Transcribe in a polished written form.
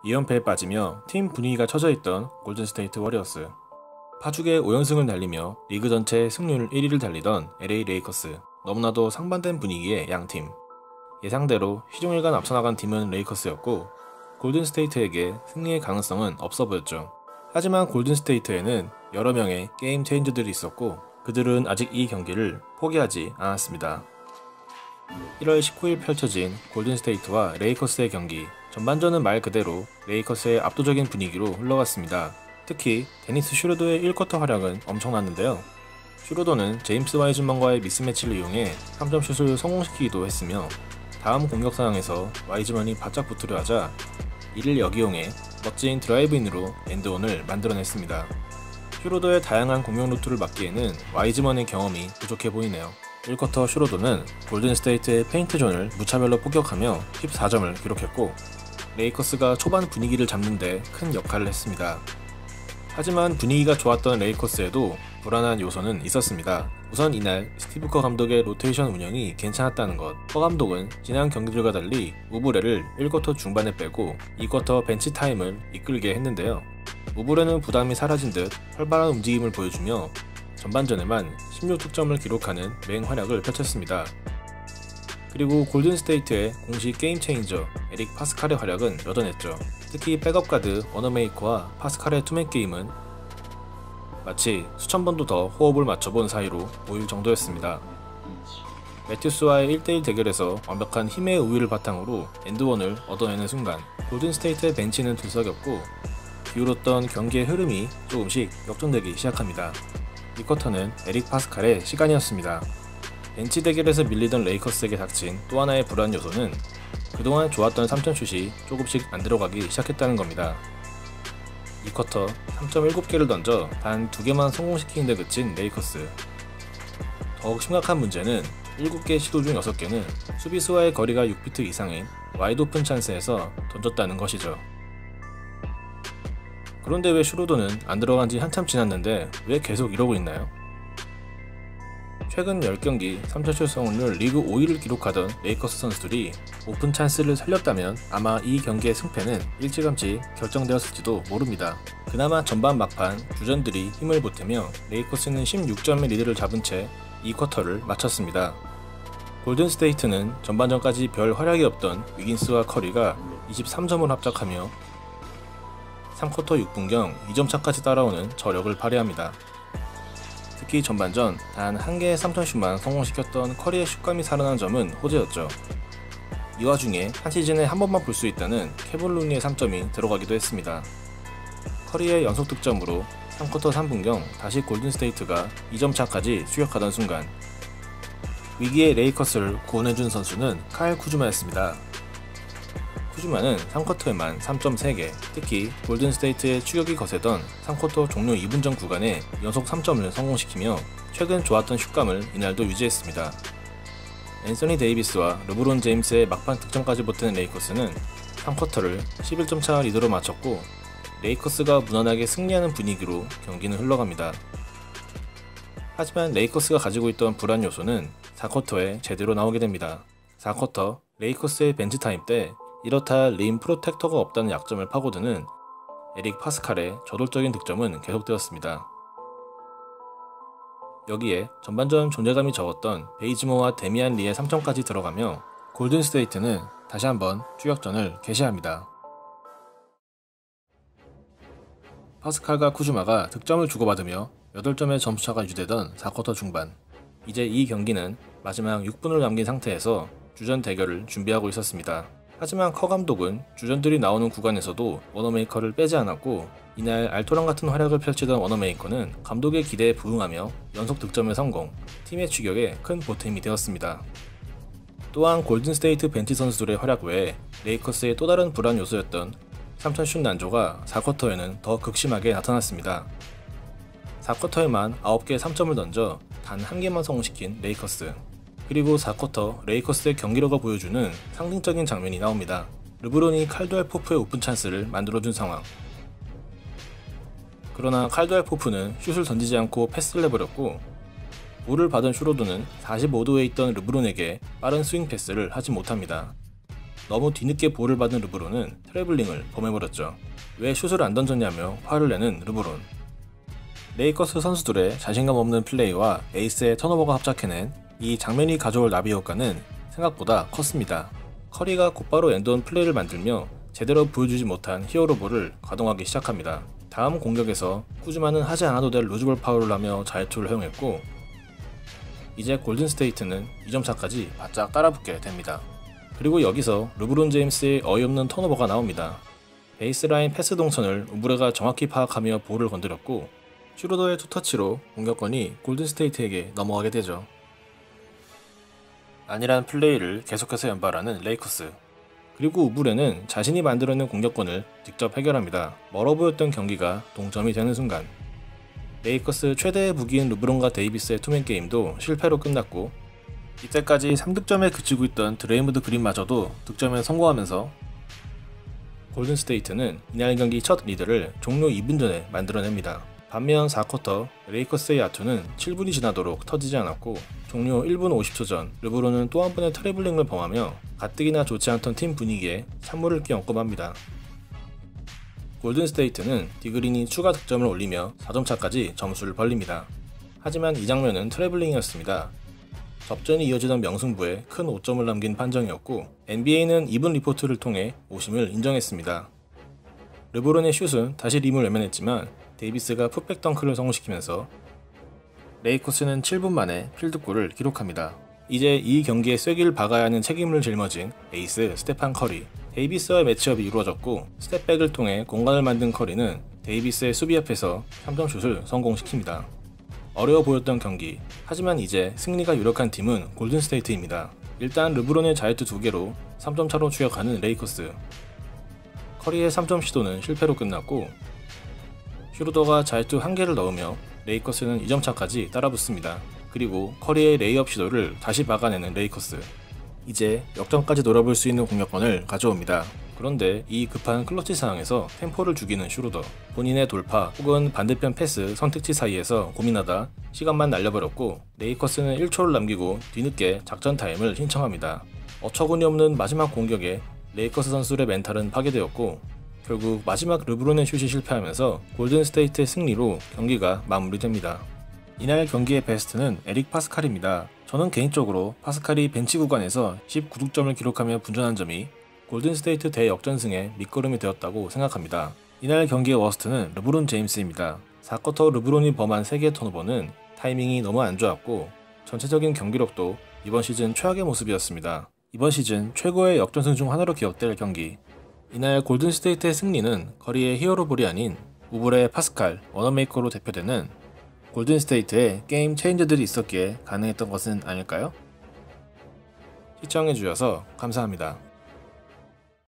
2연패에 빠지며 팀 분위기가 처져있던 골든스테이트 워리어스, 파죽의 5연승을 달리며 리그 전체 승률 1위를 달리던 LA 레이커스. 너무나도 상반된 분위기의 양팀. 예상대로 시종일관 앞서나간 팀은 레이커스였고 골든스테이트에게 승리의 가능성은 없어 보였죠. 하지만 골든스테이트에는 여러 명의 게임 체인저들이 있었고 그들은 아직 이 경기를 포기하지 않았습니다. 1월 19일 펼쳐진 골든스테이트와 레이커스의 경기. 전반전은 말 그대로 레이커스의 압도적인 분위기로 흘러갔습니다. 특히 데니스 슈루더의 1쿼터 활약은 엄청났는데요. 슈루더는 제임스 와이즈먼과의 미스매치를 이용해 3점슛을 성공시키기도 했으며 다음 공격 상황에서 와이즈먼이 바짝 붙으려 하자 이를 역이용해 멋진 드라이브인으로 엔드원을 만들어냈습니다. 슈루더의 다양한 공격 루트를 막기에는 와이즈먼의 경험이 부족해 보이네요. 1쿼터 슈루더는 골든스테이트의 페인트존을 무차별로 폭격하며 14점을 기록했고 레이커스가 초반 분위기를 잡는 데 큰 역할을 했습니다. 하지만 분위기가 좋았던 레이커스에도 불안한 요소는 있었습니다. 우선 이날 스티브 커 감독의 로테이션 운영이 괜찮았다는 것. 커 감독은 지난 경기들과 달리 우브레를 1쿼터 중반에 빼고 2쿼터 벤치 타임을 이끌게 했는데요. 우브레는 부담이 사라진 듯 활발한 움직임을 보여주며 전반전에만 16득점을 기록하는 맹활약을 펼쳤습니다. 그리고 골든스테이트의 공식 게임 체인저 에릭 파스칼의 활약은 여전했죠. 특히 백업 가드 워너메이커와 파스칼의 투맨 게임은 마치 수천 번도 더 호흡을 맞춰본 사이로 보일 정도였습니다. 매튜스와의 1대1 대결에서 완벽한 힘의 우위를 바탕으로 엔드원을 얻어내는 순간 골든스테이트의 벤치는 들썩였고 기울었던 경기의 흐름이 조금씩 역전되기 시작합니다. 이 쿼터는 에릭 파스칼의 시간이었습니다. 벤치 대결에서 밀리던 레이커스에게 닥친 또 하나의 불안 요소는 그동안 좋았던 3점슛이 조금씩 안 들어가기 시작했다는 겁니다. 이 쿼터 3.7개를 던져 단 2개만 성공시키는 데 그친 레이커스. 더욱 심각한 문제는 7개 시도 중 6개는 수비수와의 거리가 6피트 이상인 와이드 오픈 찬스에서 던졌다는 것이죠. 그런데 왜 슈루더는 안 들어간 지 한참 지났는데 왜 계속 이러고 있나요? 최근 10경기 3점슛 성공률 리그 5위를 기록하던 레이커스 선수들이 오픈 찬스를 살렸다면 아마 이 경기의 승패는 일찌감치 결정되었을지도 모릅니다. 그나마 전반 막판 주전들이 힘을 보태며 레이커스는 16점의 리드를 잡은 채 2쿼터를 마쳤습니다. 골든스테이트는 전반전까지 별 활약이 없던 위긴스와 커리가 23점을 합작하며 3쿼터 6분경 2점 차까지 따라오는 저력을 발휘합니다. 특히 전반전 단 1개의 3점슛만 성공시켰던 커리의 슛감이 살아난 점은 호재였죠. 이 와중에 한 시즌에 한 번만 볼 수 있다는 케본 루니의 3점이 들어가기도 했습니다. 커리의 연속 득점으로 3쿼터 3분경 다시 골든스테이트가 2점 차까지 추격하던 순간 위기의 레이커스를 구원해준 선수는 카일 쿠즈마였습니다. 쿠즈마는 3쿼터에만 3.3개, 특히 골든스테이트의 추격이 거세던 3쿼터 종료 2분 전 구간에 연속 3점을 성공시키며 최근 좋았던 슛감을 이날도 유지했습니다. 앤서니 데이비스와 르브론 제임스의 막판 득점까지 보태는 레이커스는 3쿼터를 11점 차 리드로 마쳤고 레이커스가 무난하게 승리하는 분위기로 경기는 흘러갑니다. 하지만 레이커스가 가지고 있던 불안 요소는 4쿼터에 제대로 나오게 됩니다. 4쿼터 레이커스의 벤치 타임 때 이렇다 림 프로텍터가 없다는 약점을 파고드는 에릭 파스칼의 저돌적인 득점은 계속되었습니다. 여기에 전반전 존재감이 적었던 베이즈모어와 데미안 리의 3점까지 들어가며 골든스테이트는 다시 한번 추격전을 개시합니다. 파스칼과 쿠즈마가 득점을 주고받으며 8점의 점수차가 유지되던 4쿼터 중반. 이제 이 경기는 마지막 6분을 남긴 상태에서 주전 대결을 준비하고 있었습니다. 하지만 커 감독은 주전들이 나오는 구간에서도 워너메이커를 빼지 않았고 이날 알토란 같은 활약을 펼치던 워너메이커는 감독의 기대에 부응하며 연속 득점을 성공, 팀의 추격에 큰 보탬이 되었습니다. 또한 골든스테이트 벤치 선수들의 활약 외에 레이커스의 또 다른 불안 요소였던 3점슛 난조가 4쿼터에는 더 극심하게 나타났습니다. 4쿼터에만 9개의 3점을 던져 단 1개만 성공시킨 레이커스. 그리고 4쿼터 레이커스의 경기력을 보여주는 상징적인 장면이 나옵니다. 르브론이 칼드웰 포프의 오픈 찬스를 만들어준 상황. 그러나 칼드웰 포프는 슛을 던지지 않고 패스를 내버렸고 볼을 받은 슈로드는 45도에 있던 르브론에게 빠른 스윙 패스를 하지 못합니다. 너무 뒤늦게 볼을 받은 르브론은 트래블링을 범해버렸죠. 왜 슛을 안 던졌냐며 화를 내는 르브론. 레이커스 선수들의 자신감 없는 플레이와 에이스의 턴오버가 합작해낸 이 장면이 가져올 나비 효과는 생각보다 컸습니다. 커리가 곧바로 엔드원 플레이를 만들며 제대로 보여주지 못한 히어로볼을 가동하기 시작합니다. 다음 공격에서 쿠즈마는 하지 않아도 될 루즈볼 파울을 하며 자유투를 허용했고, 이제 골든스테이트는 2점 차까지 바짝 따라붙게 됩니다. 그리고 여기서 르브론 제임스의 어이없는 턴오버가 나옵니다. 베이스라인 패스 동선을 우브레가 정확히 파악하며 볼을 건드렸고, 슈루더의 투터치로 공격권이 골든스테이트에게 넘어가게 되죠. 안일한 플레이를 계속해서 연발하는 레이커스. 그리고 우브레는 자신이 만들어낸 공격권을 직접 해결합니다. 멀어 보였던 경기가 동점이 되는 순간 레이커스 최대의 무기인 르브론과 데이비스의 투맨 게임도 실패로 끝났고, 이때까지 3득점에 그치고 있던 드레이먼드 그린마저도 득점에 성공하면서 골든스테이트는 이날 경기 첫 리드를 종료 2분 전에 만들어냅니다. 반면 4쿼터 레이커스의 야투는 7분이 지나도록 터지지 않았고, 종료 1분 50초 전 르브론은 또 한 번의 트래블링을 범하며 가뜩이나 좋지 않던 팀 분위기에 찬물을 끼얹고 맙니다. 골든스테이트는 디그린이 추가 득점을 올리며 4점 차까지 점수를 벌립니다. 하지만 이 장면은 트래블링이었습니다. 접전이 이어지던 명승부에 큰 오점을 남긴 판정이었고, NBA는 이분 리포트를 통해 오심을 인정했습니다. 르브론의 슛은 다시 림을 외면했지만 데이비스가 풋백 덩크를 성공시키면서 레이커스는 7분 만에 필드골을 기록합니다. 이제 이 경기에 쐐기를 박아야 하는 책임을 짊어진 에이스 스테판 커리. 데이비스와의 매치업이 이루어졌고, 스텝백을 통해 공간을 만든 커리는 데이비스의 수비 앞에서 3점 슛을 성공시킵니다. 어려워 보였던 경기. 하지만 이제 승리가 유력한 팀은 골든스테이트입니다. 일단 르브론의 자유투 2개로 3점 차로 추격하는 레이커스. 커리의 3점 시도는 실패로 끝났고, 슈루더가 자유투 1개를 넣으며 레이커스는 2점 차까지 따라붙습니다. 그리고 커리의 레이업 시도를 다시 막아내는 레이커스. 이제 역전까지 노려볼 수 있는 공격권을 가져옵니다. 그런데 이 급한 클러치 상황에서 템포를 죽이는 슈루더. 본인의 돌파 혹은 반대편 패스 선택지 사이에서 고민하다 시간만 날려버렸고, 레이커스는 1초를 남기고 뒤늦게 작전 타임을 신청합니다. 어처구니 없는 마지막 공격에 레이커스 선수들의 멘탈은 파괴되었고, 결국 마지막 르브론의 슛이 실패하면서 골든스테이트의 승리로 경기가 마무리됩니다. 이날 경기의 베스트는 에릭 파스칼입니다. 저는 개인적으로 파스칼이 벤치 구간에서 19득점을 기록하며 분전한 점이 골든스테이트 대역전승의 밑거름이 되었다고 생각합니다. 이날 경기의 워스트는 르브론 제임스입니다. 4쿼터 르브론이 범한 3개의 턴오버는 타이밍이 너무 안 좋았고, 전체적인 경기력도 이번 시즌 최악의 모습이었습니다. 이번 시즌 최고의 역전승 중 하나로 기억될 경기. 이날 골든스테이트의 승리는 커리의 히어로볼이 아닌 우브레의 파스칼, 워너메이커로 대표되는 골든스테이트의 게임 체인저들이 있었기에 가능했던 것은 아닐까요? 시청해주셔서 감사합니다.